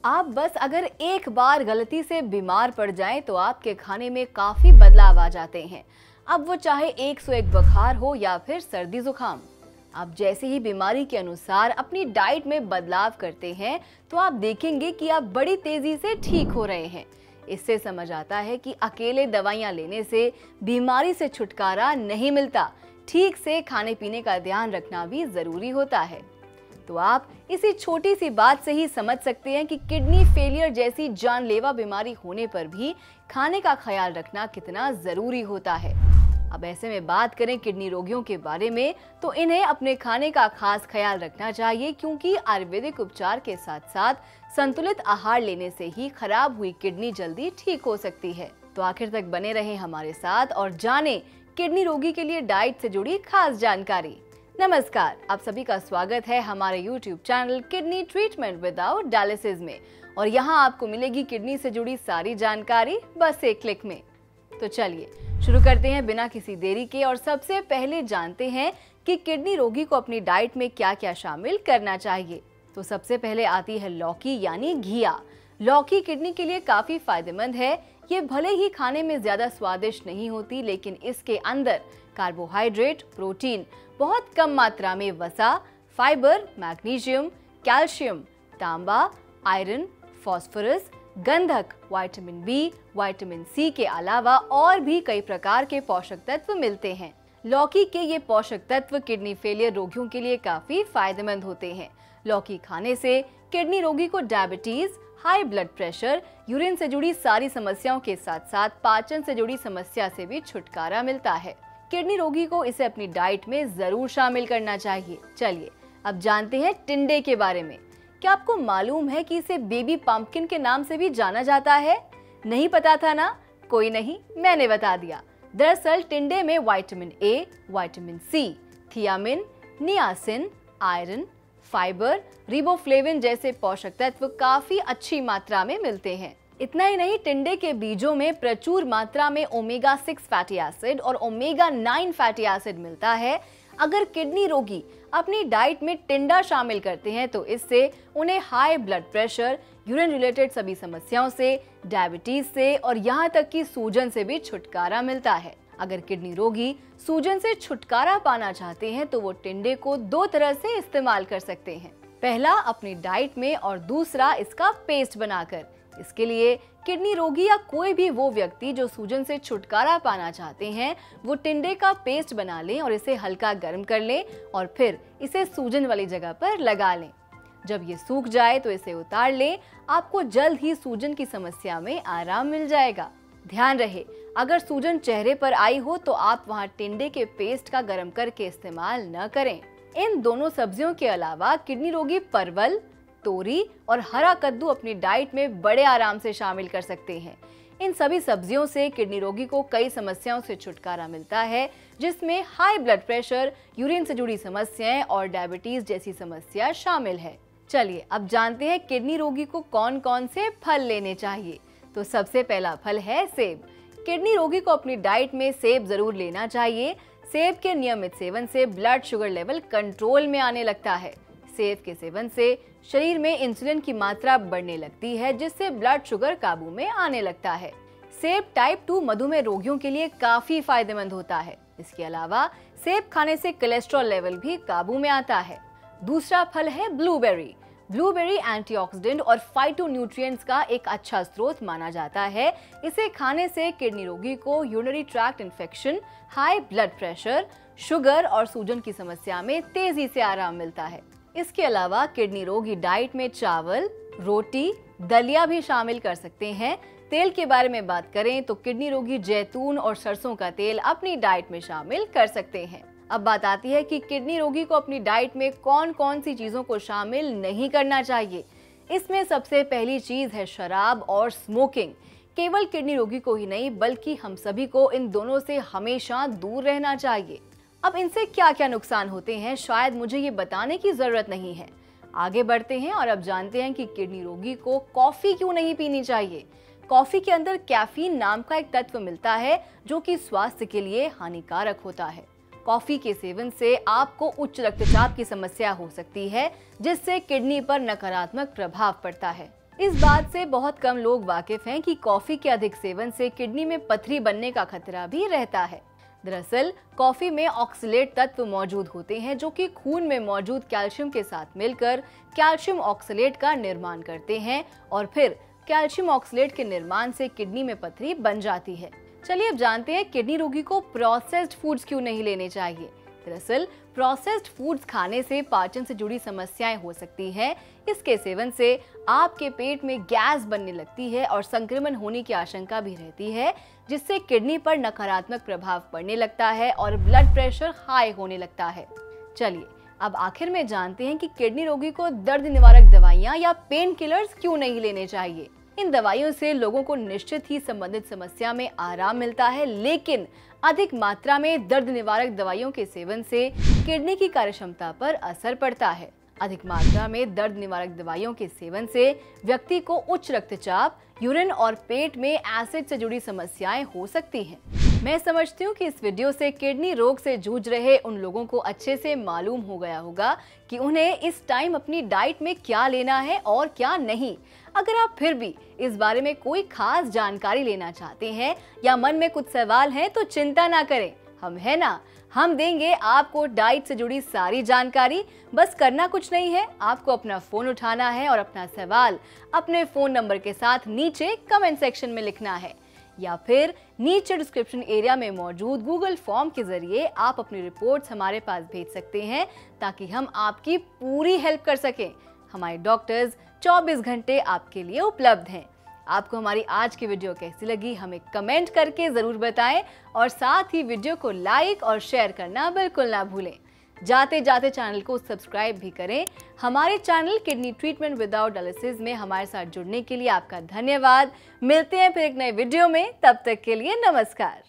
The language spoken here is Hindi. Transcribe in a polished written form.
आप बस अगर एक बार गलती से बीमार पड़ जाएं तो आपके खाने में काफी बदलाव आ जाते हैं। अब वो चाहे 101 बुखार हो या फिर सर्दी जुकाम। आप जैसे ही बीमारी के अनुसार अपनी डाइट में बदलाव करते हैं तो आप देखेंगे कि आप बड़ी तेजी से ठीक हो रहे हैं। इससे समझ आता है कि अकेले दवाइयां लेने से बीमारी से छुटकारा नहीं मिलता, ठीक से खाने पीने का ध्यान रखना भी जरूरी होता है। तो आप इसी छोटी सी बात से ही समझ सकते हैं कि किडनी फेलियर जैसी जानलेवा बीमारी होने पर भी खाने का ख्याल रखना कितना जरूरी होता है। अब ऐसे में बात करें किडनी रोगियों के बारे में, तो इन्हें अपने खाने का खास ख्याल रखना चाहिए, क्योंकि आयुर्वेदिक उपचार के साथ साथ संतुलित आहार लेने से ही खराब हुई किडनी जल्दी ठीक हो सकती है। तो आखिर तक बने रहें हमारे साथ और जानें किडनी रोगी के लिए डाइट से जुड़ी खास जानकारी। नमस्कार, आप सभी का स्वागत है हमारे YouTube channel kidney treatment without dialysis में, और यहाँ आपको मिलेगी किडनी से जुड़ी सारी जानकारी बस एक क्लिक में। तो चलिए शुरू करते हैं बिना किसी देरी के, और सबसे पहले जानते हैं कि किडनी रोगी को अपनी डाइट में क्या क्या शामिल करना चाहिए। तो सबसे पहले आती है लौकी यानी घिया। लौकी किडनी के लिए काफी फायदेमंद है। ये भले ही खाने में ज्यादा स्वादिष्ट नहीं होती, लेकिन इसके अंदर कार्बोहाइड्रेट, प्रोटीन, बहुत कम मात्रा में वसा, फाइबर, मैग्नीशियम, कैल्शियम, तांबा, आयरन, फास्फोरस, गंधक, विटामिन बी, विटामिन सी के अलावा और भी कई प्रकार के पोषक तत्व मिलते हैं। लौकी के ये पोषक तत्व किडनी फेलियर रोगियों के लिए काफी फायदेमंद होते हैं। लौकी खाने से किडनी रोगी को diabetes, high blood pressure, urine से जुड़ी सारी समस्याओं के साथ साथ पाचन से जुड़ी समस्या से भी छुटकारा मिलता है। किडनी रोगी को इसे अपनी डाइट में जरूर शामिल करना चाहिए। चलिए अब जानते हैं टिंडे के बारे में। क्या आपको मालूम है कि इसे बेबी पंपकिन के नाम से भी जाना जाता है? नहीं पता था ना? कोई नहीं, मैंने बता दिया। दरअसल टिंडे में vitamin A, vitamin C, thiamine, niacin, iron, fibre, riboflavin जैसे पोषक तत्व काफी अच्छी मात्रा में मिलते हैं। इतना ही नहीं, टिंडे के बीजों में प्रचुर मात्रा में ओमेगा 6 फैटी एसिड और ओमेगा 9 फैटी एसिड मिलता है। अगर किडनी रोगी अपनी डाइट में टिंडा शामिल करते हैं तो इससे उन्हें high blood pressure, urine related सभी समस्याओं से, डायबिटीज से और यहाँ तक कि सूजन से भी छुटकारा मिलता है। अगर किडनी रोगी सूजन से छुटकारा पाना चाहते हैं तो वो टिंडे को दो तरह से इस्तेमाल कर सकते हैं। पहला अपनी डाइट में और दूसरा इसका पेस्ट बनाकर। इसके लिए किडनी रोगी या कोई भी वो व्यक्ति जो सूजन से छुटकारा पाना चाहते हैं वो टिंडे का पेस्ट बना लें और इसे हल्का गर्म कर लें और फिर इसे सूजन वाली जगह पर लगा लें। जब ये सूख जाए तो इसे उतार लें। आपको जल्द ही सूजन की समस्या में आराम मिल जाएगा। ध्यान रहे, अगर सूजन चेहरे पर आई हो तो आप वहां टिंडे के पेस्ट का गर्म करके इस्तेमाल न करें। इन दोनों सब्जियों के अलावा किडनी रोगी परवल, तोरी और हरा कद्दू अपनी डाइट में बड़े आराम से शामिल कर सकते हैं। इन सभी सब्जियों से किडनी रोगी को कई समस्याओं से छुटकारा मिलता है, जिसमें हाई ब्लड प्रेशर, यूरिन से जुड़ी समस्याएं और डायबिटीज जैसी समस्या शामिल है। चलिए अब जानते हैं किडनी रोगी को कौन कौन से फल लेने चाहिए। तो सबसे पहला फल है सेब। किडनी रोगी को अपनी डाइट में सेब जरूर लेना चाहिए। सेब के नियमित सेवन से ब्लड शुगर लेवल कंट्रोल में आने लगता है। सेब के सेवन से शरीर में इंसुलिन की मात्रा बढ़ने लगती है, जिससे ब्लड शुगर काबू में आने लगता है। सेब टाइप 2 मधुमेह रोगियों के लिए काफी फायदेमंद होता है। इसके अलावा सेब खाने से कोलेस्ट्रॉल लेवल भी काबू में आता है। दूसरा फल है ब्लूबेरी। ब्लूबेरी एंटीऑक्सीडेंट और फाइटोन्यूट्रिएंट्स का एक अच्छा स्रोत माना जाता है। इसे खाने से किडनी रोगी को urinary tract infection, high blood pressure, sugar और सूजन की समस्या में तेजी से आराम मिलता है। इसके अलावा किडनी रोगी डाइट में चावल, रोटी, दलिया भी शामिल कर सकते हैं। तेल के बारे में बात करें तो किडनी रोगी जैतून और सरसों का तेल अपनी डाइट में शामिल कर सकते हैं। अब बात आती है कि किडनी रोगी को अपनी डाइट में कौन कौन सी चीजों को शामिल नहीं करना चाहिए। इसमें सबसे पहली चीज है शराब और स्मोकिंग। केवल किडनी रोगी को ही नहीं बल्कि हम सभी को इन दोनों से हमेशा दूर रहना चाहिए। अब इनसे क्या क्या नुकसान होते हैं शायद मुझे ये बताने की जरूरत नहीं है। आगे बढ़ते हैं और अब जानते हैं कि किडनी रोगी को कॉफी क्यों नहीं पीनी चाहिए। कॉफी के अंदर कैफीन नाम का एक तत्व मिलता है जो कि स्वास्थ्य के लिए हानिकारक होता है। कॉफी के सेवन से आपको उच्च रक्तचाप की समस्या हो सकती है, जिससे किडनी पर नकारात्मक प्रभाव पड़ता है। इस बात से बहुत कम लोग वाकिफ हैं कि कॉफी के अधिक सेवन से किडनी में पथरी बनने का खतरा भी रहता है। दरअसल कॉफी में ऑक्सलेट तत्व मौजूद होते हैं जो कि खून में मौजूद कैल्शियम के साथ मिलकर कैल्शियम ऑक्सलेट का निर्माण करते हैं और फिर कैल्शियम ऑक्सलेट के निर्माण से किडनी में पथरी बन जाती है। चलिए अब जानते हैं किडनी रोगी को प्रोसेस्ड फूड्स क्यों नहीं लेने चाहिए। दरअसल प्रोसेस्ड फूड्स खाने से पाचन से जुड़ी समस्याएं हो सकती है। इसके सेवन से आपके पेट में गैस बनने लगती है और संक्रमण होने की आशंका भी रहती है, जिससे किडनी पर नकारात्मक प्रभाव पड़ने लगता है और ब्लड प्रेशर हाई होने लगता है। चलिए अब आखिर में जानते हैं कि किडनी रोगी को दर्द निवारक दवाइयां या पेन किलर्स क्यों नहीं लेने चाहिए। इन दवाइयों से लोगों को निश्चित ही संबंधित समस्या में आराम मिलता है, लेकिन अधिक मात्रा में दर्द निवारक दवाइयों के सेवन से किडनी की कार्यक्षमता पर असर पड़ता है। अधिक मात्रा में दर्द निवारक दवाइयों के सेवन से व्यक्ति को उच्च रक्तचाप, यूरिन और पेट में एसिड से जुड़ी समस्याएं हो सकती हैं। मैं समझती हूँ कि इस वीडियो से किडनी रोग से जूझ रहे उन लोगों को अच्छे से मालूम हो गया होगा कि उन्हें इस टाइम अपनी डाइट में क्या लेना है और क्या नहीं। अगर आप फिर भी इस बारे में कोई खास जानकारी लेना चाहते हैं या मन में कुछ सवाल हैं तो चिंता ना करें, हम है ना, हम देंगे आपको डाइट से जुड़ी सारी जानकारी। बस करना कुछ नहीं है, आपको अपना फोन उठाना है और अपना सवाल अपने फोन नंबर के साथ नीचे कमेंट सेक्शन में लिखना है या फिर नीचे डिस्क्रिप्शन एरिया में मौजूद गूगल फॉर्म के जरिए आप अपनी रिपोर्ट्स हमारे पास भेज सकते हैं ताकि हम आपकी पूरी हेल्प कर सकें। हमारे डॉक्टर्स 24 घंटे आपके लिए उपलब्ध हैं। आपको हमारी आज की वीडियो कैसी लगी हमें कमेंट करके जरूर बताएं और साथ ही वीडियो को लाइक और शेयर करना बिल्कुल ना भूलें। जाते जाते चैनल को सब्सक्राइब भी करें। हमारे channel kidney treatment without dialysis में हमारे साथ जुड़ने के लिए आपका धन्यवाद। मिलते हैं फिर एक नए वीडियो में, तब तक के लिए नमस्कार।